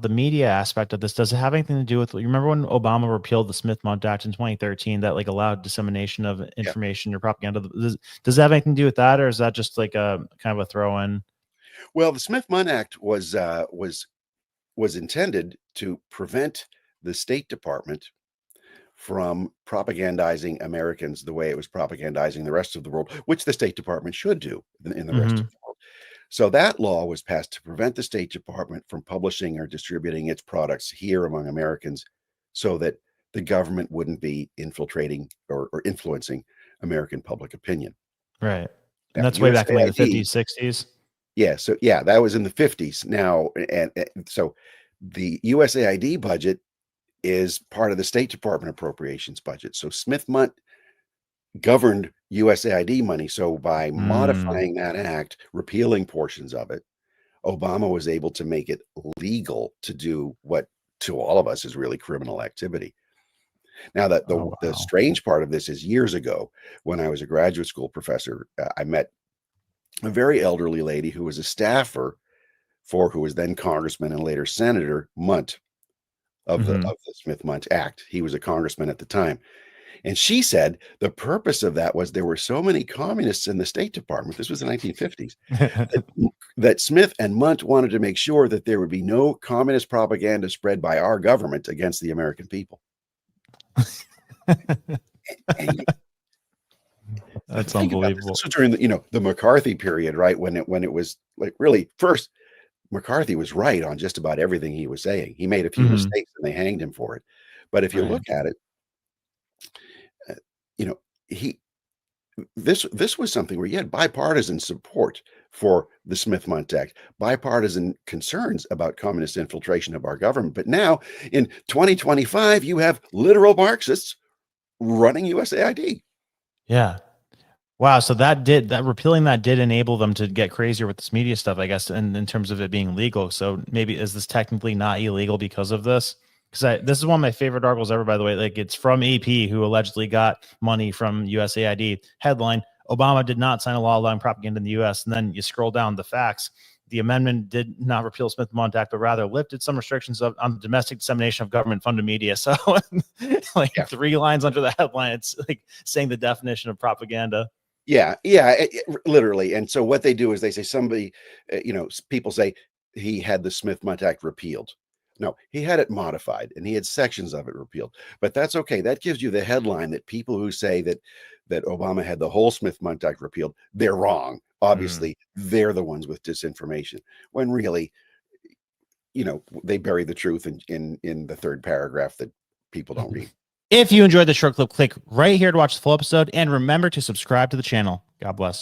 the media aspect of this. Does it have anything to do with, you remember when Obama repealed the Smith-Mundt Act in 2013 that like allowed dissemination of Yeah. information or propaganda? Does that have anything to do with that, or is that just like a kind of a throw in? Well, the Smith-Mundt Act was intended to prevent the State Department from propagandizing Americans the way it was propagandizing the rest of the world, which the State Department should do in the rest Hmm. of the world. So that law was passed to prevent the State Department from publishing or distributing its products here among Americans so that the government wouldn't be infiltrating or influencing American public opinion. Right. And Now, that's way back in like the USAID, 50s, 60s. yeah, so yeah, that was in the 50s. Now, and so the USAID budget is part of the State Department appropriations budget. So Smith-Mundt governed USAID money. So by Mm. modifying that act, repealing portions of it, Obama was able to make it legal to do what to all of us is really criminal activity. Now, that Oh, the wow. strange part of this is years ago, when I was a graduate school professor, I met a very elderly lady who was a staffer for who was then Congressman and later Senator Munt Hmm. of the Smith-Mundt Act. He was a congressman at the time. And she said the purpose of that was there were so many communists in the State Department, this was the 1950s, that, that Smith and Munt wanted to make sure that there would be no communist propaganda spread by our government against the American people. And That's think about this. unbelievable. This was during the McCarthy period, right? When it was like really first, McCarthy was right on just about everything he was saying. He made a few Hmm. mistakes and they hanged him for it. But if you Right. look at it, uh, you know, he this was something where you had bipartisan support for the Smith-Mundt Act, bipartisan concerns about communist infiltration of our government. But now in 2025, you have literal Marxists running USAID. Yeah. Wow. So that repealing that did enable them to get crazier with this media stuff, I guess, in terms of it being legal. So maybe is this technically not illegal because of this? Because this is one of my favorite articles ever, by the way. Like it's from AP, who allegedly got money from USAID. Headline: Obama did not sign a law allowing propaganda in the U.S. And then you scroll down the facts. The amendment did not repeal Smith-Mundt Act, but rather lifted some restrictions on the domestic dissemination of government-funded media. So, like Yeah. 3 lines under the headline, it's like saying the definition of propaganda. Yeah, literally. And so what they do is they say somebody, people say he had the Smith-Mundt Act repealed. No, he had it modified and he had sections of it repealed. But that's okay. That gives you the headline that people who say that Obama had the whole Smith-Mundt Act repealed, they're wrong. Mm. Obviously, they're the ones with disinformation. When really, they bury the truth in the third paragraph that people don't read. If you enjoyed the short clip, click right here to watch the full episode. And remember to subscribe to the channel. God bless.